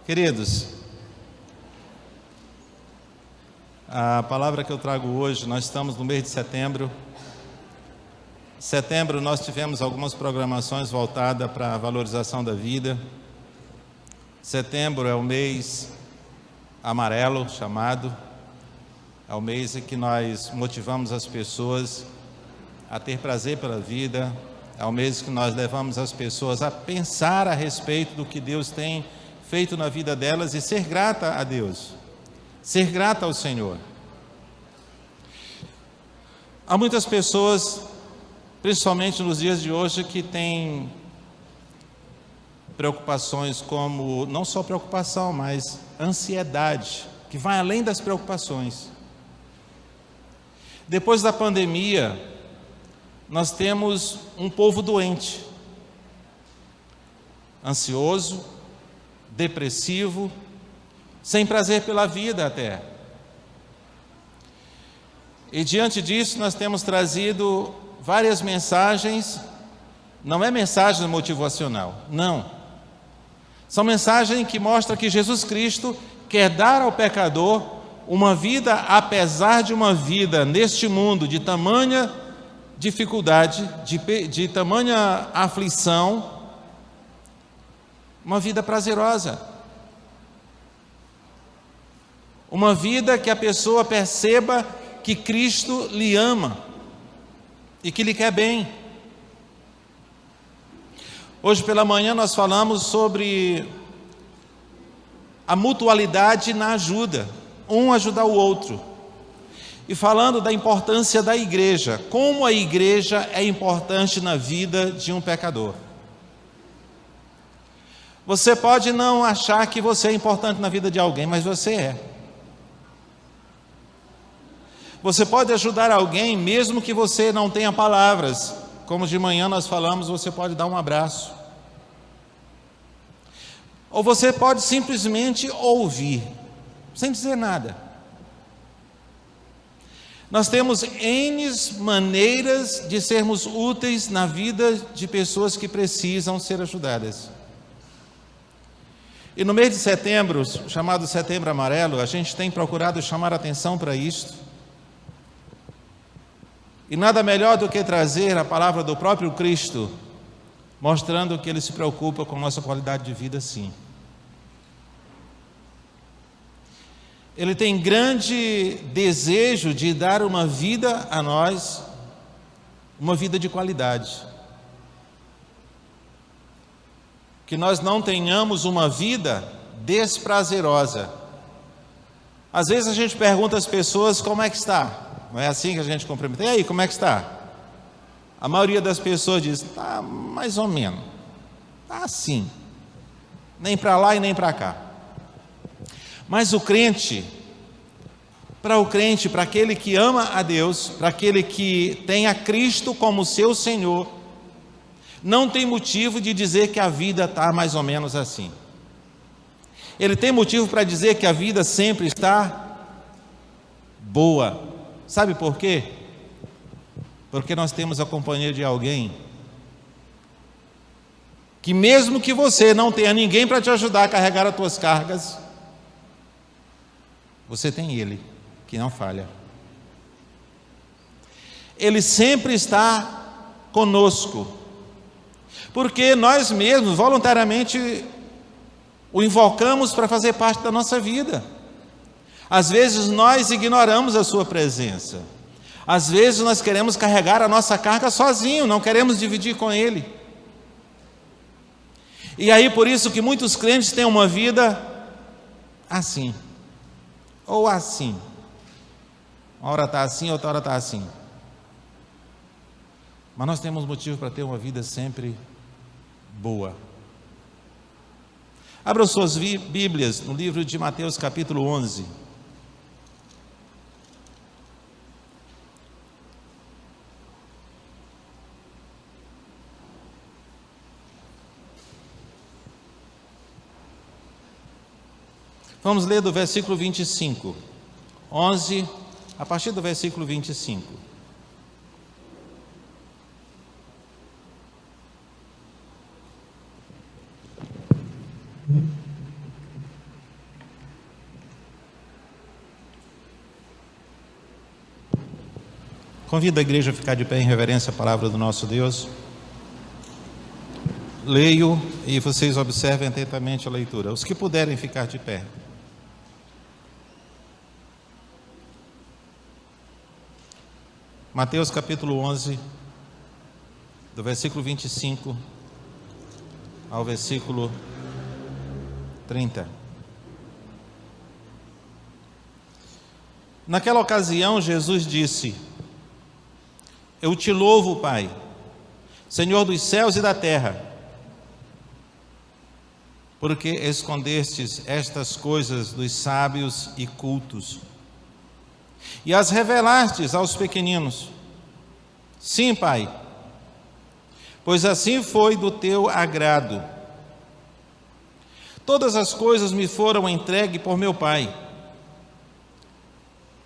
Queridos, a palavra que eu trago hoje, nós estamos no mês de setembro. Setembro nós tivemos algumas programações voltadas para a valorização da vida. Setembro é o mês amarelo chamado, é o mês em que nós motivamos as pessoas a ter prazer pela vida, é o mês que nós levamos as pessoas a pensar a respeito do que Deus tem feito na vida delas e ser grata a Deus, ser grata ao Senhor. Há muitas pessoas, principalmente nos dias de hoje, que têm preocupações como, não só preocupação, mas ansiedade, que vai além das preocupações. Depois da pandemia, nós temos um povo doente, ansioso, depressivo, sem prazer pela vida até. E diante disso nós temos trazido várias mensagens, não é mensagem motivacional, não. São mensagens que mostram que Jesus Cristo quer dar ao pecador uma vida, apesar de uma vida neste mundo de tamanha dificuldade, de tamanha aflição, uma vida prazerosa. Uma vida que a pessoa perceba que Cristo lhe ama e que lhe quer bem. Hoje pela manhã nós falamos sobre a mutualidade na ajuda, um ajudar o outro. E falando da importância da igreja, como a igreja é importante na vida de um pecador. Você pode não achar que você é importante na vida de alguém, mas você é. Você pode ajudar alguém mesmo que você não tenha palavras. Como de manhã nós falamos, você pode dar um abraço. Ou você pode simplesmente ouvir, sem dizer nada. Nós temos N maneiras de sermos úteis na vida de pessoas que precisam ser ajudadas. E no mês de setembro, chamado Setembro Amarelo, a gente tem procurado chamar atenção para isto. E nada melhor do que trazer a palavra do próprio Cristo, mostrando que Ele se preocupa com nossa qualidade de vida, sim. Ele tem grande desejo de dar uma vida a nós, uma vida de qualidade. Que nós não tenhamos uma vida desprazerosa. Às vezes a gente pergunta às pessoas como é que está. Não é assim que a gente cumprimenta. E aí, como é que está? A maioria das pessoas diz, está mais ou menos. Está assim. Nem para lá e nem para cá. Mas o crente, para aquele que ama a Deus, para aquele que tem a Cristo como seu Senhor, não tem motivo de dizer que a vida está mais ou menos assim. Ele tem motivo para dizer que a vida sempre está boa. Sabe por quê? Porque nós temos a companhia de alguém que mesmo que você não tenha ninguém para te ajudar a carregar as tuas cargas, você tem Ele, que não falha. Ele sempre está conosco, porque nós mesmos voluntariamente o invocamos para fazer parte da nossa vida. Às vezes nós ignoramos a sua presença. Às vezes nós queremos carregar a nossa carga sozinho, não queremos dividir com Ele. E aí por isso que muitos crentes têm uma vida assim, ou assim. Uma hora está assim, outra hora está assim. Mas nós temos motivo para ter uma vida sempre boa. Abra suas Bíblias no livro de Mateus capítulo 11. Vamos ler do versículo 25, 11, a partir do versículo 25. Convido a igreja a ficar de pé em reverência à palavra do nosso Deus. Leio e vocês observem atentamente a leitura. Os que puderem ficar de pé. Mateus capítulo 11, do versículo 25 ao versículo 30. Naquela ocasião, Jesus disse: Eu te louvo, Pai, Senhor dos céus e da terra, porque escondestes estas coisas dos sábios e cultos e as revelastes aos pequeninos. Sim, Pai, pois assim foi do teu agrado. Todas as coisas me foram entregues por meu Pai.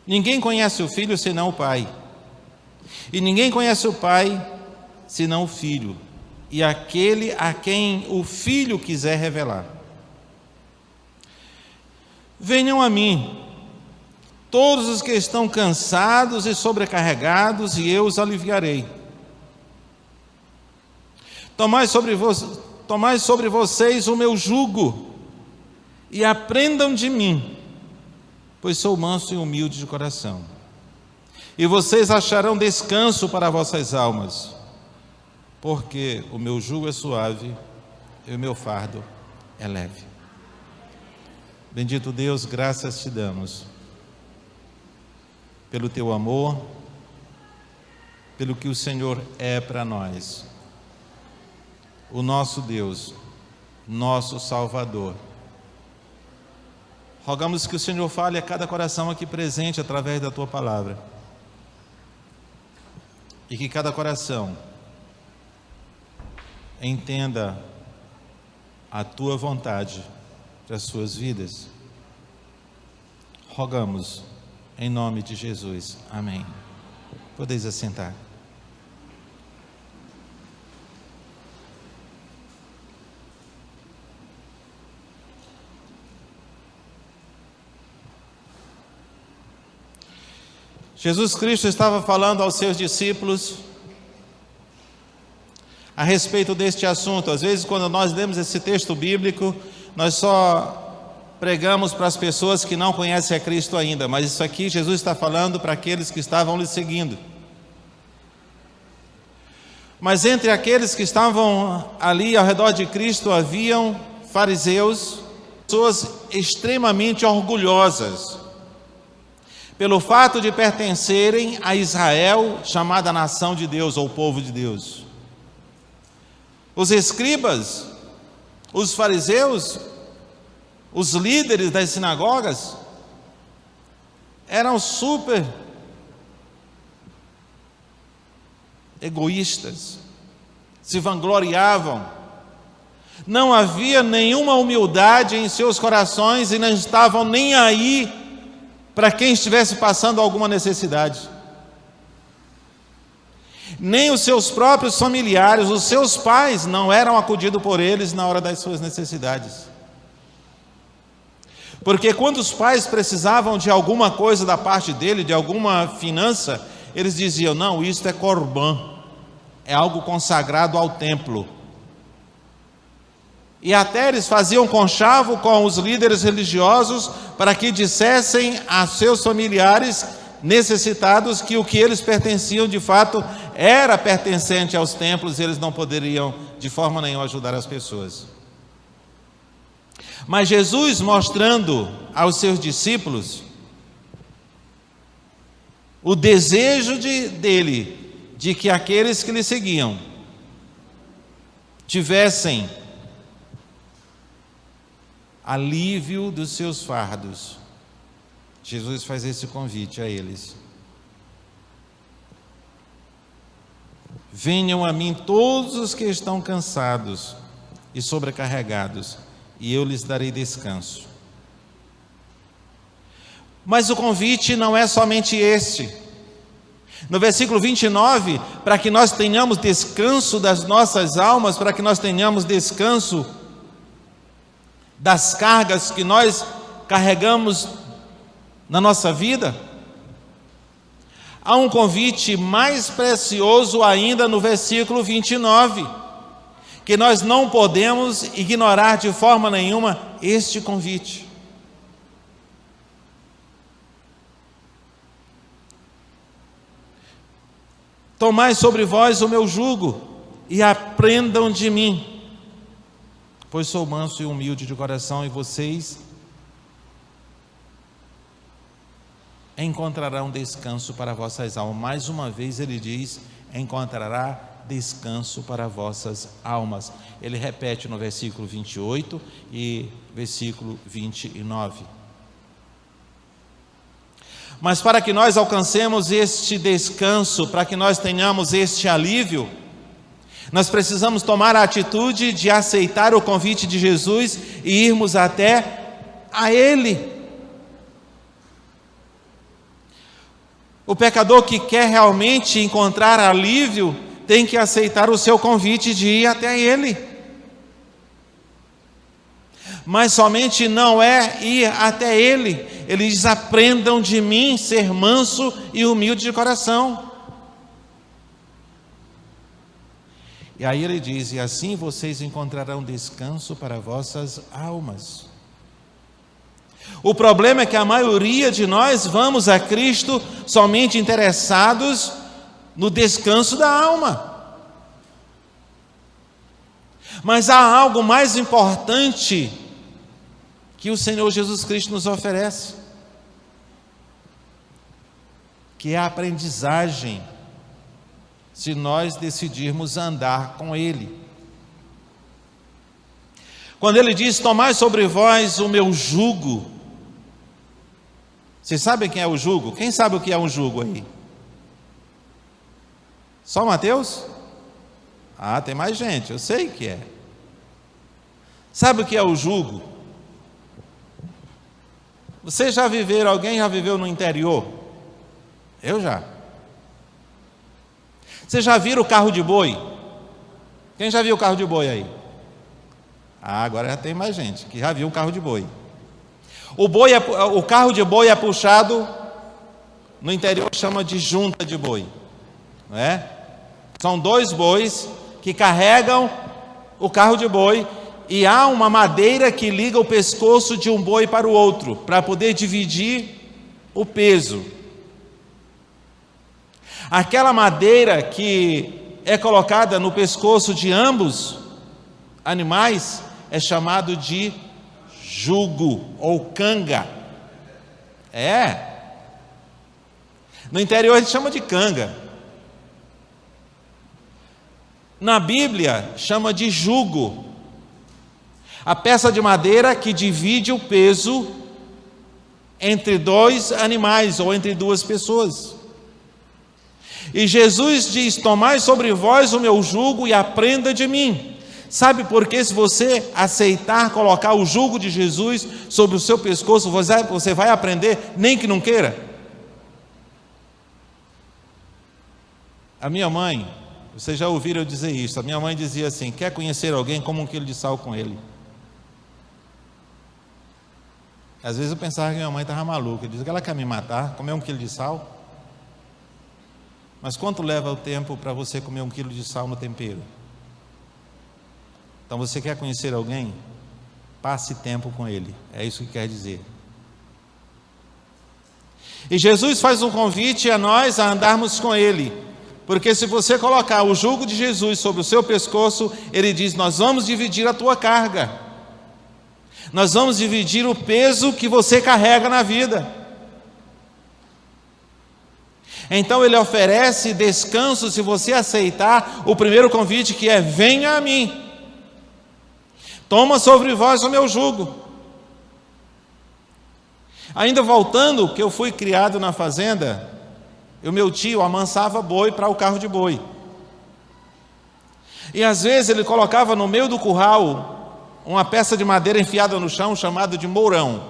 Ninguém conhece o Filho senão o Pai, e ninguém conhece o Pai senão o Filho, e aquele a quem o Filho quiser revelar. Venham a mim, todos os que estão cansados e sobrecarregados, e eu os aliviarei. Tomai sobre vocês o meu jugo, e aprendam de mim, pois sou manso e humilde de coração, e vocês acharão descanso para vossas almas, porque o meu jugo é suave e o meu fardo é leve. Bendito Deus, graças te damos pelo teu amor, pelo que o Senhor é para nós, o nosso Deus, nosso Salvador. Rogamos que o Senhor fale a cada coração aqui presente através da tua palavra, e que cada coração entenda a tua vontade para as suas vidas. Rogamos em nome de Jesus. Amém. Podeis assentar. Jesus Cristo estava falando aos seus discípulos a respeito deste assunto. Às vezes, quando nós lemos esse texto bíblico, nós só pregamos para as pessoas que não conhecem a Cristo ainda, mas isso aqui Jesus está falando para aqueles que estavam lhe seguindo. Mas entre aqueles que estavam ali ao redor de Cristo, haviam fariseus, pessoas extremamente orgulhosas, pelo fato de pertencerem a Israel, chamada nação de Deus, ou povo de Deus. Os escribas, os fariseus, os líderes das sinagogas, eram super egoístas, se vangloriavam, não havia nenhuma humildade em seus corações e não estavam nem aí para quem estivesse passando alguma necessidade. Nem os seus próprios familiares, os seus pais, não eram acudidos por eles na hora das suas necessidades. Porque quando os pais precisavam de alguma coisa da parte dele, de alguma finança, eles diziam: não, isto é corbã, é algo consagrado ao templo. E até eles faziam conchavo com os líderes religiosos para que dissessem a seus familiares necessitados que o que eles pertenciam de fato era pertencente aos templos, e eles não poderiam de forma nenhuma ajudar as pessoas. Mas Jesus, mostrando aos seus discípulos o desejo dele de que aqueles que lhe seguiam tivessem alívio dos seus fardos, Jesus faz esse convite a eles: venham a mim todos os que estão cansados e sobrecarregados, e eu lhes darei descanso. Mas o convite não é somente este. No versículo 29, para que nós tenhamos descanso das nossas almas, para que nós tenhamos descanso das cargas que nós carregamos na nossa vida, há um convite mais precioso ainda no versículo 29, que nós não podemos ignorar de forma nenhuma este convite. Tomai sobre vós o meu jugo e aprendam de mim, pois sou manso e humilde de coração, e vocês encontrarão descanso para vossas almas. Mais uma vez ele diz: encontrará descanso para vossas almas. Ele repete no versículo 28 e versículo 29. Mas para que nós alcancemos este descanso, para que nós tenhamos este alívio, nós precisamos tomar a atitude de aceitar o convite de Jesus e irmos até a Ele. O pecador que quer realmente encontrar alívio tem que aceitar o seu convite de ir até Ele. Mas somente não é ir até Ele. Ele diz: aprendam de mim ser manso e humilde de coração. E aí ele diz: e assim vocês encontrarão descanso para vossas almas. O problema é que a maioria de nós vamos a Cristo somente interessados no descanso da alma. Mas há algo mais importante que o Senhor Jesus Cristo nos oferece, que é a aprendizagem, se nós decidirmos andar com Ele. Quando Ele diz: tomai sobre vós o meu jugo. Vocês sabem quem é o jugo? Quem sabe o que é um jugo aí? Só Mateus? Ah, tem mais gente, eu sei que é. Sabe o que é o jugo? Vocês já viveram, alguém já viveu no interior? Eu já. Vocês já viram o carro de boi? Quem já viu o carro de boi aí? Ah, agora já tem mais gente que já viu o carro de boi. O carro de boi é puxado, no interior chama de junta de boi, não é? São dois bois que carregam o carro de boi, e há uma madeira que liga o pescoço de um boi para o outro, para poder dividir o peso. Aquela madeira que é colocada no pescoço de ambos animais é chamado de jugo ou canga. No interior eles chamam de canga. Na Bíblia chama de jugo a peça de madeira que divide o peso entre dois animais ou entre duas pessoas. E Jesus diz: tomai sobre vós o meu jugo e aprenda de mim. Sabe por quê? Se você aceitar colocar o jugo de Jesus sobre o seu pescoço, você vai aprender, nem que não queira. A minha mãe, vocês já ouviram eu dizer isso, a minha mãe dizia assim: quer conhecer alguém, como 1 quilo de sal com ele. Às vezes eu pensava que minha mãe estava maluca, eu dizia que ela quer me matar, comer 1 quilo de sal. Mas quanto leva o tempo para você comer 1 quilo de sal no tempero? Então você quer conhecer alguém? Passe tempo com ele, é isso que quer dizer. E Jesus faz um convite a nós a andarmos com Ele, porque se você colocar o jugo de Jesus sobre o seu pescoço, Ele diz: nós vamos dividir a tua carga, nós vamos dividir o peso que você carrega na vida. Então Ele oferece descanso se você aceitar o primeiro convite, que é: venha a mim, toma sobre vós o meu jugo. Ainda voltando, que eu fui criado na fazenda, o meu tio amansava boi para o carro de boi, e às vezes ele colocava no meio do curral uma peça de madeira enfiada no chão, chamada de mourão,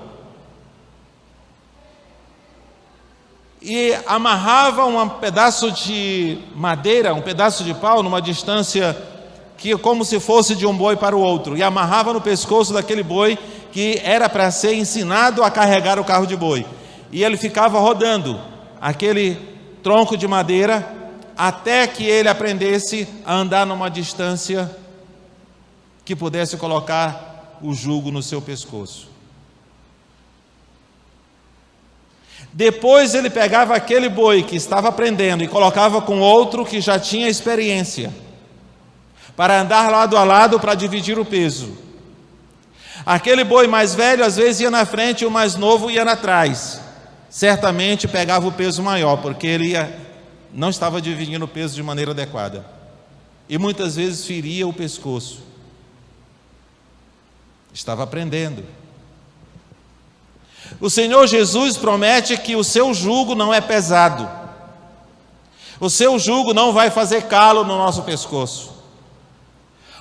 e amarrava um pedaço de madeira, um pedaço de pau, numa distância que como se fosse de um boi para o outro, e amarrava no pescoço daquele boi que era para ser ensinado a carregar o carro de boi, e ele ficava rodando aquele tronco de madeira, até que ele aprendesse a andar numa distância que pudesse colocar o jugo no seu pescoço. Depois ele pegava aquele boi que estava aprendendo e colocava com outro que já tinha experiência, para andar lado a lado para dividir o peso. Aquele boi mais velho às vezes ia na frente e o mais novo ia atrás. Certamente pegava o peso maior, porque ele não estava dividindo o peso de maneira adequada. E muitas vezes feria o pescoço. Estava aprendendo. O Senhor Jesus promete que o seu jugo não é pesado. O seu jugo não vai fazer calo no nosso pescoço.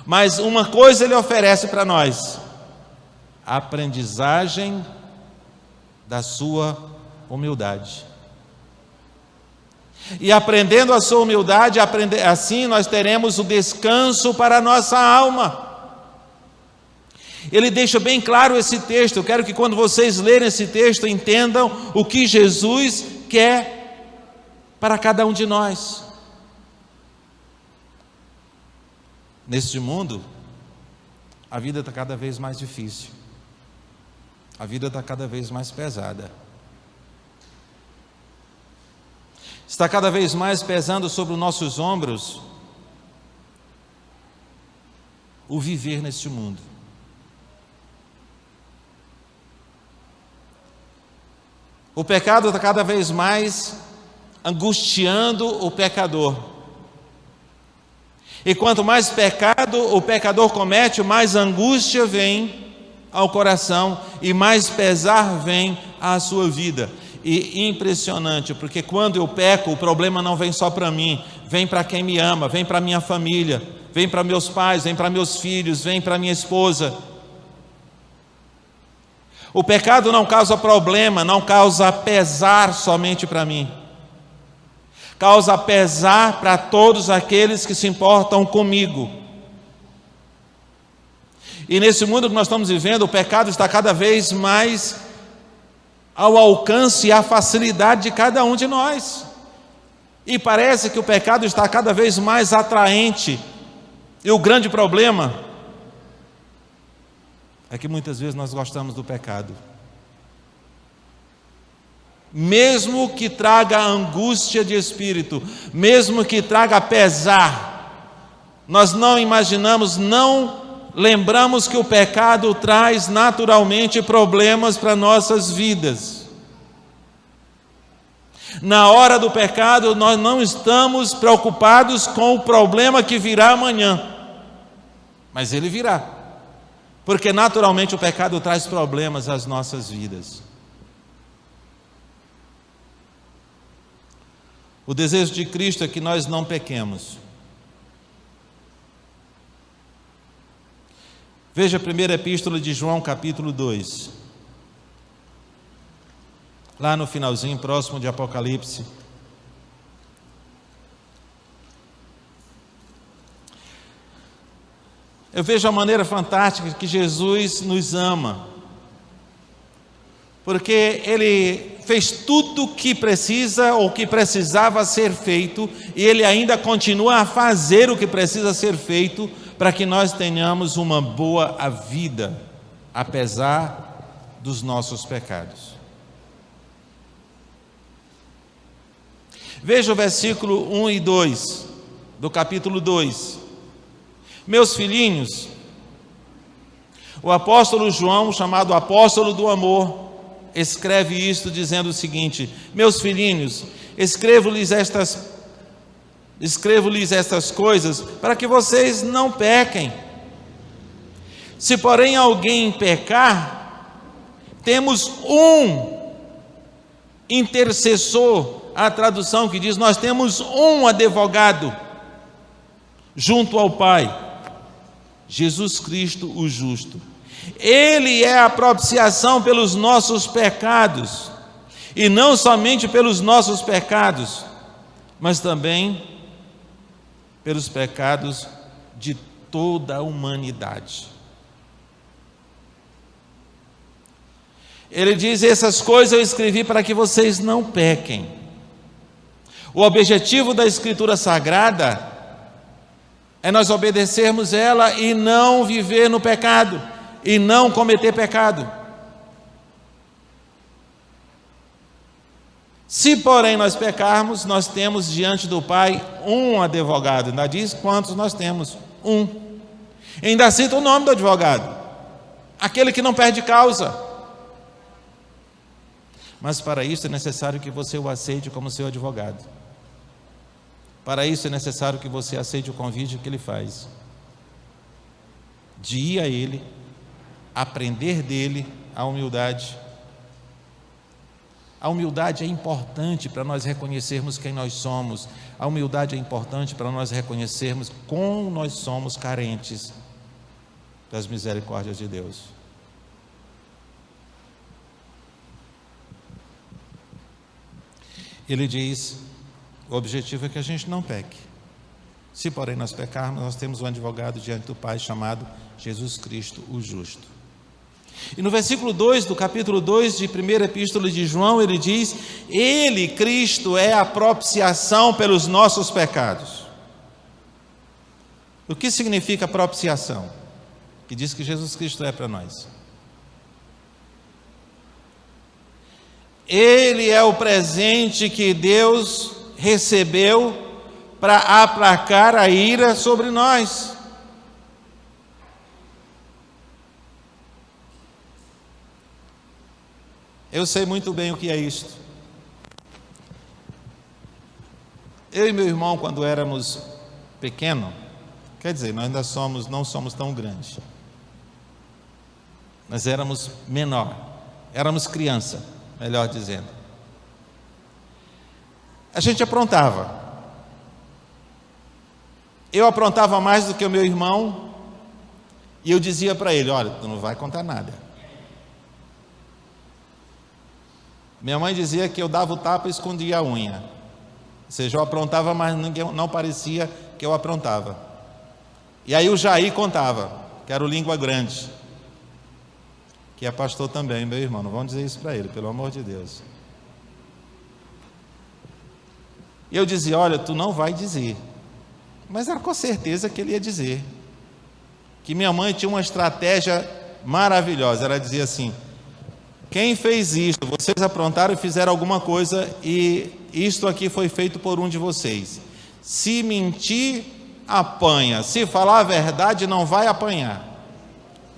Mas uma coisa ele oferece para nós: a aprendizagem da sua humildade. E aprendendo a sua humildade, assim nós teremos o descanso para a nossa alma. Ele deixa bem claro esse texto. Eu quero que quando vocês lerem esse texto, entendam o que Jesus quer para cada um de nós. Neste mundo, a vida está cada vez mais difícil. A vida está cada vez mais pesada. Está cada vez mais pesando sobre os nossos ombros o viver neste mundo. O pecado está cada vez mais angustiando o pecador. E quanto mais pecado o pecador comete, mais angústia vem ao coração e mais pesar vem à sua vida. E impressionante, porque quando eu peco, o problema não vem só para mim, vem para quem me ama, vem para minha família, vem para meus pais, vem para meus filhos, vem para minha esposa. O pecado não causa problema, não causa pesar somente para mim. Causa pesar para todos aqueles que se importam comigo. E nesse mundo que nós estamos vivendo, o pecado está cada vez mais ao alcance e à facilidade de cada um de nós. E parece que o pecado está cada vez mais atraente. E o grande problema é que muitas vezes nós gostamos do pecado. Mesmo que traga angústia de espírito, mesmo que traga pesar, nós não imaginamos, não lembramos que o pecado traz naturalmente problemas para nossas vidas. Na hora do pecado, nós não estamos preocupados com o problema que virá amanhã, mas ele virá. Porque naturalmente o pecado traz problemas às nossas vidas. O desejo de Cristo é que nós não pequemos. Veja a primeira epístola de João, capítulo 2. Lá no finalzinho, próximo de Apocalipse. Eu vejo a maneira fantástica que Jesus nos ama, porque Ele fez tudo o que precisa ou que precisava ser feito, e Ele ainda continua a fazer o que precisa ser feito para que nós tenhamos uma boa vida, apesar dos nossos pecados. Veja o versículo 1 e 2 do capítulo 2. Meus filhinhos, o apóstolo João, chamado apóstolo do amor, escreve isto dizendo o seguinte: meus filhinhos, escrevo-lhes estas coisas para que vocês não pequem. Se porém alguém pecar, temos um intercessor, a tradução que diz, nós temos um advogado junto ao Pai, Jesus Cristo o justo. Ele é a propiciação pelos nossos pecados, e não somente pelos nossos pecados, mas também pelos pecados de toda a humanidade. Ele diz: essas coisas eu escrevi para que vocês não pequem. O objetivo da Escritura Sagrada é nós obedecermos ela e não viver no pecado, e não cometer pecado. Se, porém, nós pecarmos, nós temos diante do Pai um advogado. Ainda diz quantos nós temos? Um. Ainda cita o nome do advogado, aquele que não perde causa. Mas para isso é necessário que você o aceite como seu advogado. Para isso é necessário que você aceite o convite que ele faz, de ir a ele, aprender dele a humildade. A humildade é importante para nós reconhecermos quem nós somos. A humildade é importante para nós reconhecermos como nós somos carentes das misericórdias de Deus. Ele diz, o objetivo é que a gente não peque. Se, porém, nós pecarmos, nós temos um advogado diante do Pai chamado Jesus Cristo, o justo. E no versículo 2 do capítulo 2 de 1ª Epístola de João, ele diz, Ele, Cristo, é a propiciação pelos nossos pecados. O que significa propiciação? Que diz que Jesus Cristo é para nós. Ele é o presente que Deus recebeu para aplacar a ira sobre nós. Eu sei muito bem o que é isto. Eu e meu irmão, quando éramos pequenos, quer dizer, nós ainda não somos tão grandes, nós éramos menor, éramos criança, melhor dizendo. A gente aprontava. Eu aprontava mais do que o meu irmão, e eu dizia para ele, olha, tu não vai contar nada. Minha mãe dizia que eu dava o tapa e escondia a unha. Ou seja, eu aprontava, mas não parecia que eu aprontava. E aí o Jair contava, que era o língua grande, que é pastor também, meu irmão. Não vamos dizer isso para ele, pelo amor de Deus. E eu dizia, olha, tu não vai dizer. Mas era com certeza que ele ia dizer. Que minha mãe tinha uma estratégia maravilhosa. Ela dizia assim, quem fez isto? Vocês aprontaram e fizeram alguma coisa e isto aqui foi feito por um de vocês. Se mentir, apanha. Se falar a verdade, não vai apanhar.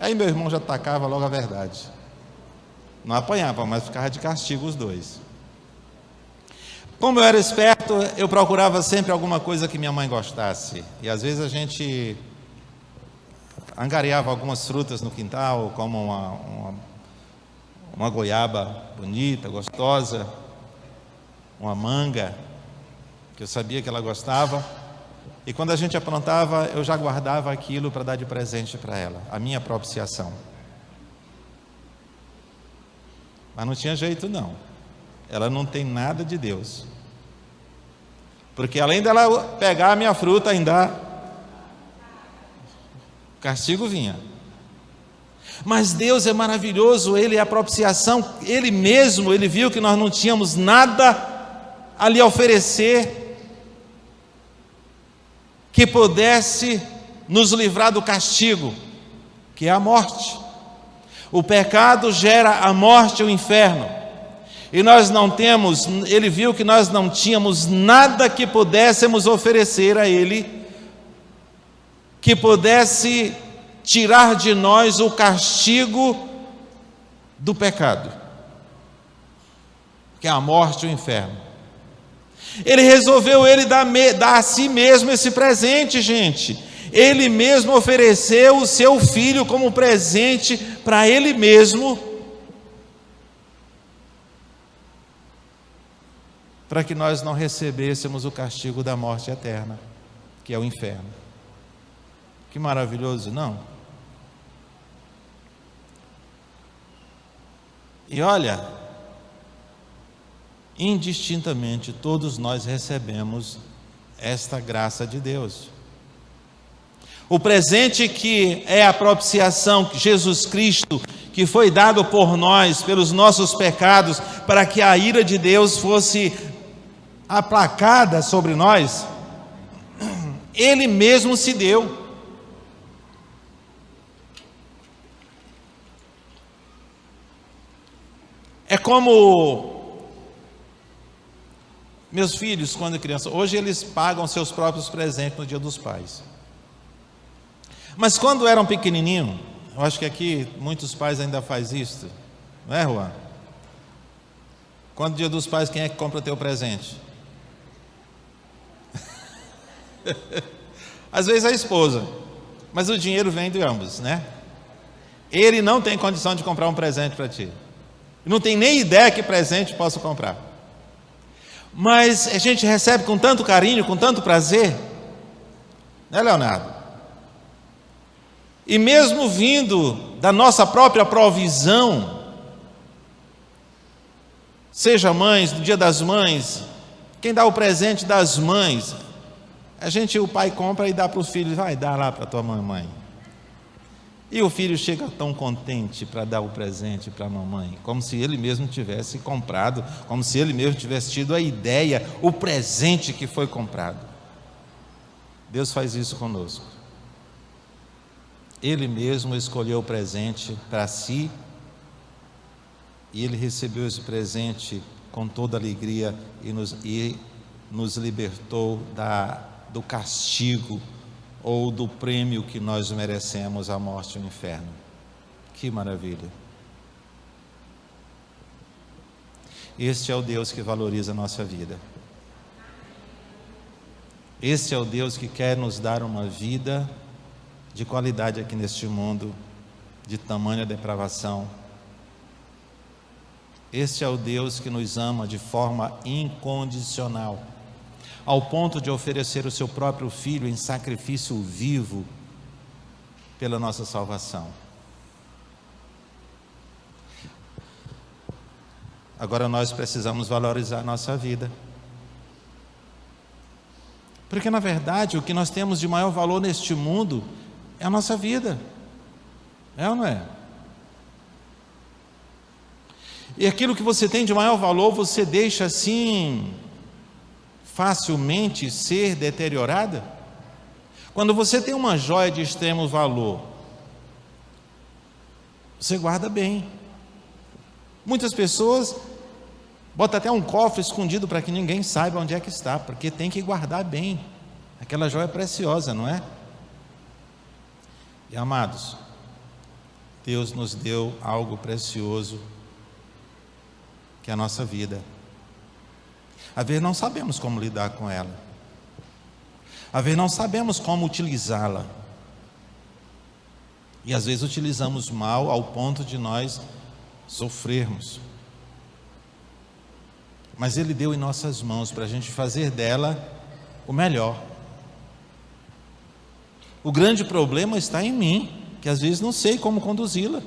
Aí meu irmão já tacava logo a verdade. Não apanhava, mas ficava de castigo os dois. Como eu era esperto, eu procurava sempre alguma coisa que minha mãe gostasse. E às vezes a gente angariava algumas frutas no quintal, como uma goiaba bonita, gostosa, uma manga, que eu sabia que ela gostava, e quando a gente aprontava, eu já guardava aquilo para dar de presente para ela, a minha propiciação. Mas não tinha jeito não, ela não tem nada de Deus, porque além dela pegar a minha fruta, ainda o castigo vinha. Mas Deus é maravilhoso, Ele é a propiciação, Ele mesmo, Ele viu que nós não tínhamos nada a lhe oferecer que pudesse nos livrar do castigo, que é a morte. O pecado gera a morte e o inferno, e nós não temos, Ele viu que nós não tínhamos nada que pudéssemos oferecer a Ele, que pudesse tirar de nós o castigo do pecado, que é a morte e o inferno. Ele resolveu dar a si mesmo esse presente, gente. Ele mesmo ofereceu o seu filho como presente para ele mesmo, para que nós não recebêssemos o castigo da morte eterna, que é o inferno. Que maravilhoso, não? E olha, indistintamente todos nós recebemos esta graça de Deus. O presente que é a propiciação, Jesus Cristo, que foi dado por nós, pelos nossos pecados, para que a ira de Deus fosse aplacada sobre nós, Ele mesmo se deu. É como meus filhos, quando criança, hoje eles pagam seus próprios presentes no Dia dos Pais. Mas quando eram pequenininhos, eu acho que aqui muitos pais ainda fazem isso, não é, Juan? Quando o Dia dos Pais, quem é que compra teu presente? Às vezes a esposa, mas o dinheiro vem de ambos, né? Ele não tem condição de comprar um presente para ti. Não tem nem ideia que presente possa comprar. Mas a gente recebe com tanto carinho, com tanto prazer, né, Leonardo? E mesmo vindo da nossa própria provisão, seja mães, no Dia das Mães, quem dá o presente das mães, o pai compra e dá para os filhos, vai dar lá para tua mamãe. E o filho chega tão contente para dar o presente para a mamãe, como se ele mesmo tivesse comprado, como se ele mesmo tivesse tido a ideia, o presente que foi comprado. Deus faz isso conosco. Ele mesmo escolheu o presente para si, e Ele recebeu esse presente com toda alegria e nos libertou do castigo ou do prêmio que nós merecemos, a morte e o inferno. Que maravilha! Este é o Deus que valoriza a nossa vida. Este é o Deus que quer nos dar uma vida de qualidade aqui neste mundo, de tamanha depravação. Este é o Deus que nos ama de forma incondicional, ao ponto de oferecer o seu próprio Filho em sacrifício vivo pela nossa salvação. Agora nós precisamos valorizar a nossa vida, porque na verdade o que nós temos de maior valor neste mundo é a nossa vida, é ou não é? E aquilo que você tem de maior valor, você deixa assim facilmente ser deteriorada? Quando você tem uma joia de extremo valor, você guarda bem. Muitas pessoas botam até um cofre escondido para que ninguém saiba onde é que está, porque tem que guardar bem. Aquela joia é preciosa, não é? E amados, Deus nos deu algo precioso, que é a nossa vida. Às vezes não sabemos como lidar com ela, às vezes não sabemos como utilizá-la, e às vezes utilizamos mal ao ponto de nós sofrermos. Mas Ele deu em nossas mãos para a gente fazer dela o melhor. O grande problema está em mim, que às vezes não sei como conduzi-la.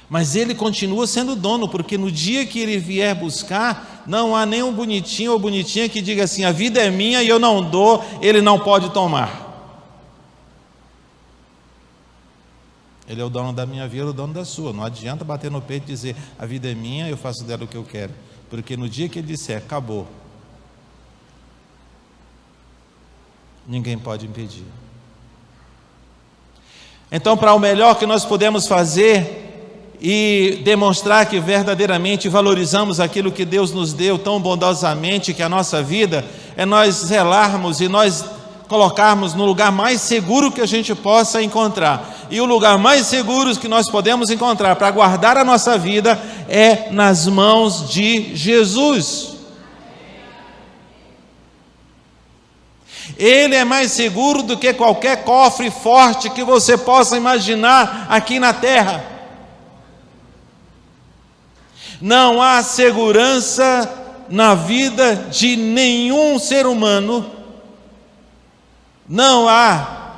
Mas Ele continua sendo dono, porque no dia que Ele vier buscar, não há nenhum bonitinho ou bonitinha que diga assim: a vida é minha e eu não dou, Ele não pode tomar. Ele é o dono da minha vida, o dono da sua. Não adianta bater no peito e dizer: a vida é minha, eu faço dela o que eu quero. Porque no dia que Ele disser acabou, ninguém pode impedir. Então, para o melhor que nós podemos fazer e demonstrar que verdadeiramente valorizamos aquilo que Deus nos deu tão bondosamente, que é a nossa vida, é nós zelarmos e nós colocarmos no lugar mais seguro que a gente possa encontrar. E o lugar mais seguro que nós podemos encontrar para guardar a nossa vida é nas mãos de Jesus. Ele é mais seguro do que qualquer cofre forte que você possa imaginar aqui na terra. Não há segurança na vida de nenhum ser humano, não há,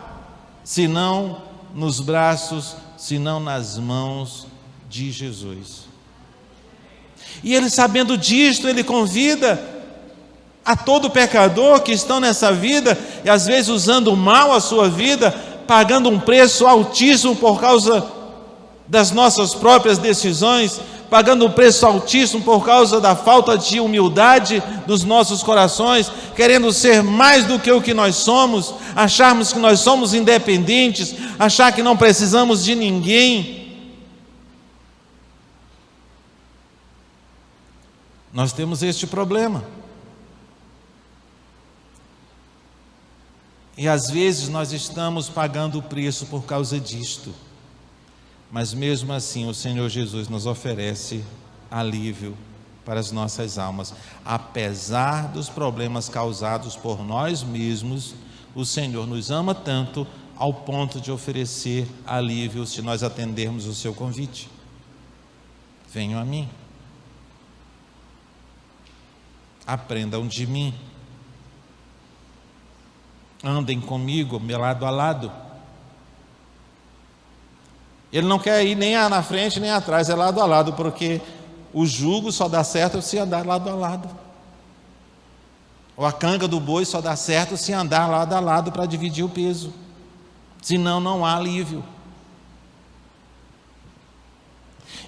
senão nos braços, senão nas mãos de Jesus. E Ele, sabendo disto, Ele convida a todo pecador que estão nessa vida, e às vezes usando mal a sua vida, pagando um preço altíssimo por causa das nossas próprias decisões, pagando um preço altíssimo por causa da falta de humildade dos nossos corações, querendo ser mais do que o que nós somos, acharmos que nós somos independentes, achar que não precisamos de ninguém. Nós temos este problema. E às vezes nós estamos pagando o preço por causa disto. Mas mesmo assim o Senhor Jesus nos oferece alívio para as nossas almas. Apesar dos problemas causados por nós mesmos, o Senhor nos ama tanto ao ponto de oferecer alívio se nós atendermos o seu convite. Venham a mim. Aprendam de mim. Andem comigo, lado a lado. Ele não quer ir nem na frente nem atrás, é lado a lado, porque o jugo só dá certo se andar lado a lado. Ou a canga do boi só dá certo se andar lado a lado para dividir o peso. Senão não há alívio.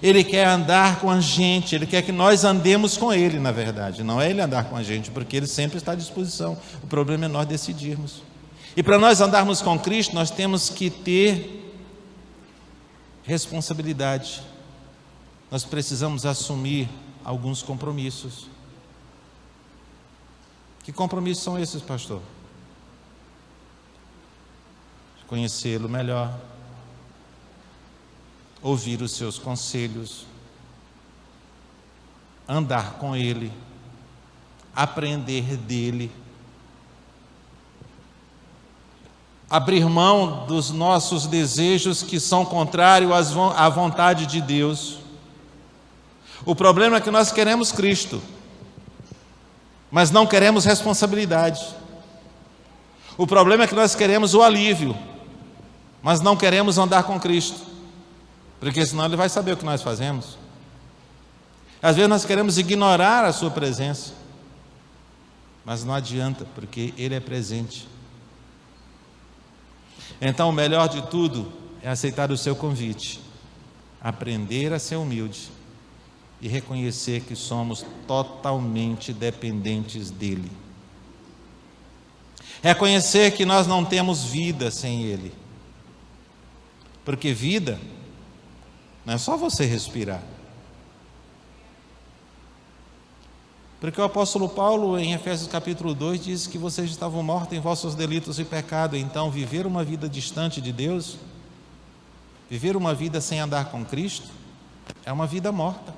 Ele quer andar com a gente, Ele quer que nós andemos com Ele, na verdade. Não é Ele andar com a gente, porque Ele sempre está à disposição. O problema é nós decidirmos. E para nós andarmos com Cristo, nós temos que ter responsabilidade. Nós precisamos assumir alguns compromissos. Que compromissos são esses, pastor? Conhecê-lo melhor, ouvir os seus conselhos, andar com Ele, aprender dEle, abrir mão dos nossos desejos que são contrários à vontade de Deus. O problema é que nós queremos Cristo, mas não queremos responsabilidade. O problema é que nós queremos o alívio, mas não queremos andar com Cristo, porque senão Ele vai saber o que nós fazemos. Às vezes nós queremos ignorar a sua presença, mas não adianta, porque Ele é presente. Então o melhor de tudo é aceitar o seu convite, aprender a ser humilde e reconhecer que somos totalmente dependentes dEle. Reconhecer que nós não temos vida sem Ele, porque vida não é só você respirar. Porque o apóstolo Paulo, em Efésios capítulo 2, diz que vocês estavam mortos em vossos delitos e pecado. Então, viver uma vida distante de Deus, viver uma vida sem andar com Cristo, é uma vida morta.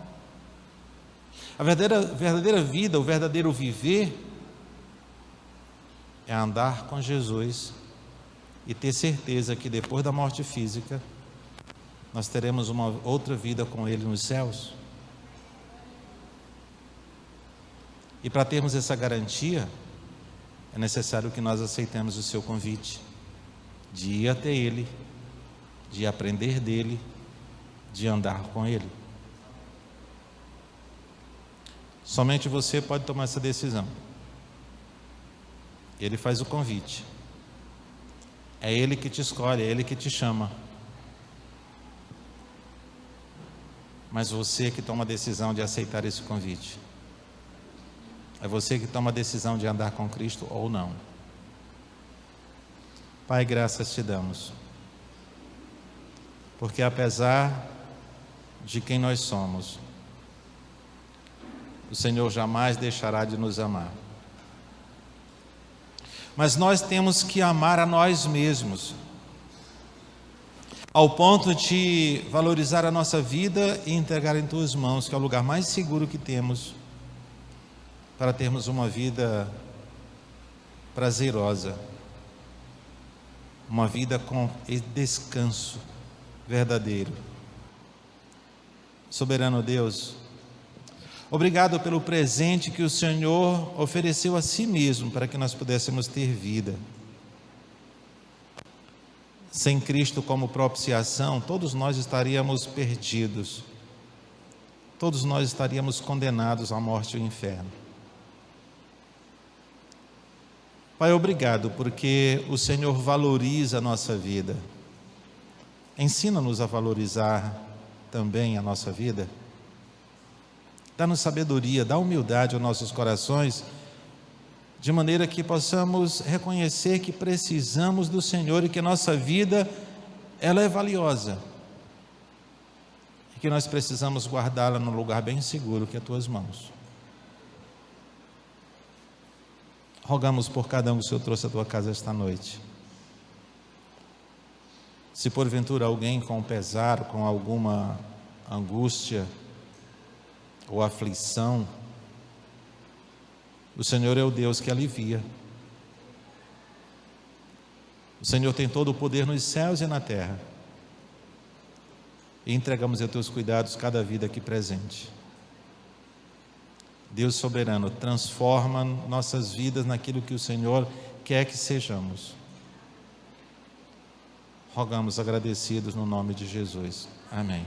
A verdadeira vida, o verdadeiro viver, é andar com Jesus e ter certeza que depois da morte física, nós teremos uma outra vida com Ele nos céus. E para termos essa garantia, é necessário que nós aceitemos o seu convite, de ir até Ele, de aprender dEle, de andar com Ele. Somente você pode tomar essa decisão. Ele faz o convite. É Ele que te escolhe, é Ele que te chama. Mas você que toma a decisão de aceitar esse convite. É você que toma a decisão de andar com Cristo ou não. Pai, graças te damos. Porque apesar de quem nós somos, o Senhor jamais deixará de nos amar. Mas nós temos que amar a nós mesmos, ao ponto de valorizar a nossa vida e entregar em tuas mãos, que é o lugar mais seguro que temos para termos uma vida prazerosa, uma vida com descanso verdadeiro. Soberano Deus, obrigado pelo presente que o Senhor ofereceu a si mesmo para que nós pudéssemos ter vida. Sem Cristo como propiciação, todos nós estaríamos perdidos, todos nós estaríamos condenados à morte e ao inferno. Pai, obrigado porque o Senhor valoriza a nossa vida. Ensina-nos a valorizar também a nossa vida, Dá-nos sabedoria, dá humildade aos nossos corações, de maneira que possamos reconhecer que precisamos do Senhor e que a nossa vida, ela é valiosa. E que nós precisamos guardá-la num lugar bem seguro, que é as tuas mãos. Rogamos por cada um que o Senhor trouxe à tua casa esta noite. Se porventura alguém com pesar, com alguma angústia ou aflição, o Senhor é o Deus que alivia. O Senhor tem todo o poder nos céus e na terra. E entregamos a teus cuidados cada vida aqui presente. Deus soberano, transforma nossas vidas naquilo que o Senhor quer que sejamos. Rogamos agradecidos no nome de Jesus. Amém.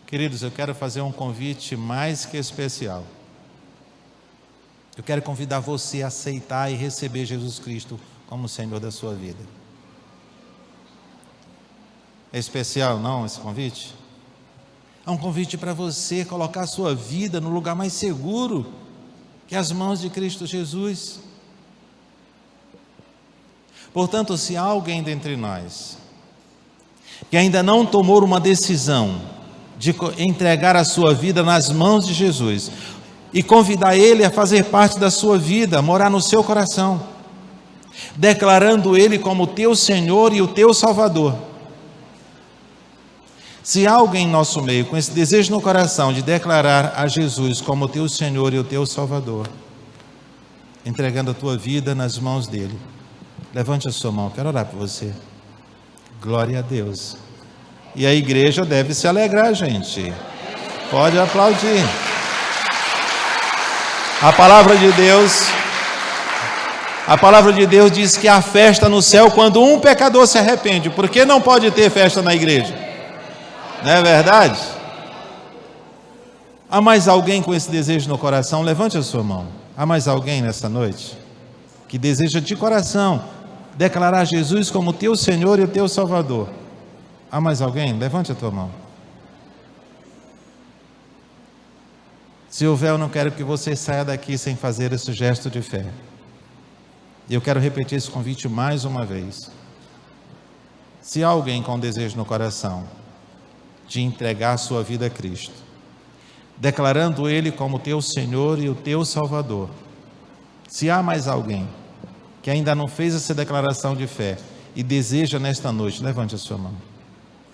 Queridos, eu quero fazer um convite mais que especial. Eu quero convidar você a aceitar e receber Jesus Cristo como Senhor da sua vida. É especial, não, esse convite? É um convite para você colocar a sua vida no lugar mais seguro, que é as mãos de Cristo Jesus. Portanto, se há alguém dentre nós que ainda não tomou uma decisão de entregar a sua vida nas mãos de Jesus e convidar Ele a fazer parte da sua vida, a morar no seu coração, declarando Ele como o teu Senhor e o teu Salvador. Se há alguém em nosso meio com esse desejo no coração de declarar a Jesus como o teu Senhor e o teu Salvador, entregando a tua vida nas mãos dEle, levante a sua mão, quero orar por você. Glória a Deus. E a igreja deve se alegrar, gente. Pode aplaudir. A palavra de Deus diz que há festa no céu quando um pecador se arrepende. Por que não pode ter festa na igreja? Não é verdade? Há mais alguém com esse desejo no coração? Levante a sua mão. Há mais alguém nessa noite que deseja de coração declarar Jesus como teu Senhor e o teu Salvador? Há mais alguém? Levante a tua mão. Se houver, eu não quero que você saia daqui sem fazer esse gesto de fé. E eu quero repetir esse convite mais uma vez. Se há alguém com desejo no coração de entregar a sua vida a Cristo, declarando Ele como teu Senhor e o teu Salvador, se há mais alguém que ainda não fez essa declaração de fé e deseja nesta noite, levante a sua mão.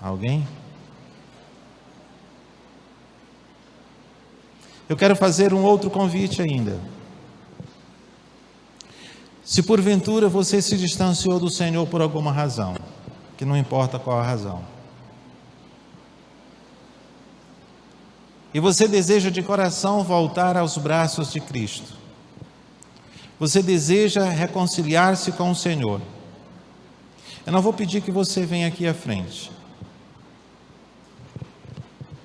Alguém? Eu quero fazer um outro convite ainda. Se porventura você se distanciou do Senhor por alguma razão, que não importa qual a razão, e você deseja de coração voltar aos braços de Cristo, você deseja reconciliar-se com o Senhor, eu não vou pedir que você venha aqui à frente,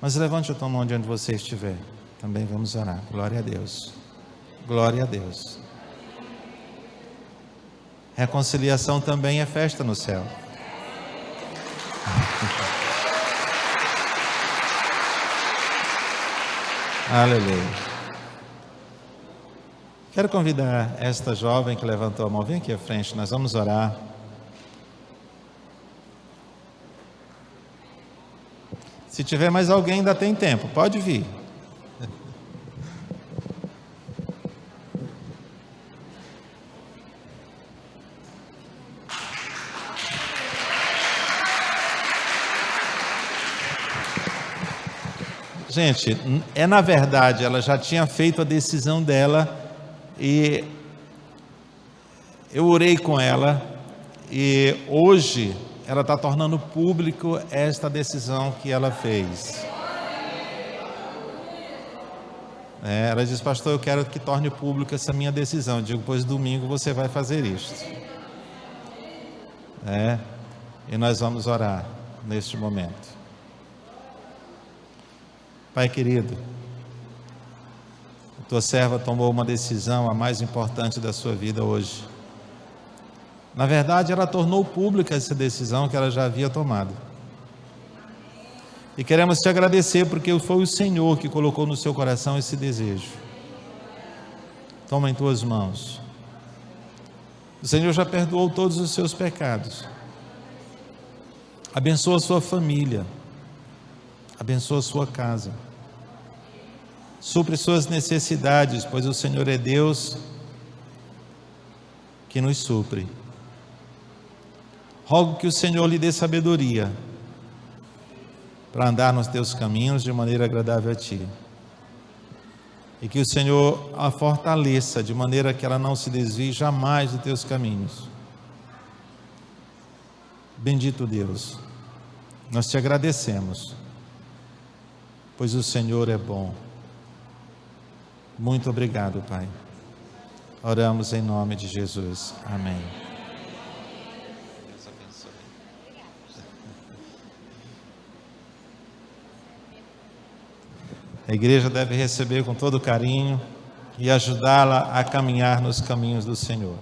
mas levante a tua mão de onde você estiver. Também vamos orar. Glória a Deus. Glória a Deus. Reconciliação também é festa no céu. Aleluia. Quero convidar esta jovem que levantou a mão. Vem aqui à frente, nós vamos orar. Se tiver mais alguém, ainda tem tempo. Pode vir. Gente, na verdade, ela já tinha feito a decisão dela e eu orei com ela e hoje ela está tornando público esta decisão que ela fez. Ela diz, pastor, eu quero que torne público essa minha decisão. Eu digo, pois domingo você vai fazer isto. E nós vamos orar neste momento. Pai querido, tua serva tomou uma decisão, a mais importante da sua vida hoje. Na verdade, ela tornou pública essa decisão que ela já havia tomado. E queremos te agradecer porque foi o Senhor que colocou no seu coração esse desejo. Toma em tuas mãos. O Senhor já perdoou todos os seus pecados. Abençoa a sua família. Abençoa a sua casa. Supre suas necessidades, pois o Senhor é Deus que nos supre. Rogo que o Senhor lhe dê sabedoria para andar nos teus caminhos de maneira agradável a ti. E que o Senhor a fortaleça de maneira que ela não se desvie jamais dos teus caminhos. Bendito Deus, nós te agradecemos, pois o Senhor é bom. Muito obrigado, Pai. Oramos em nome de Jesus. Amém. Deus abençoe. A igreja deve receber com todo carinho e ajudá-la a caminhar nos caminhos do Senhor.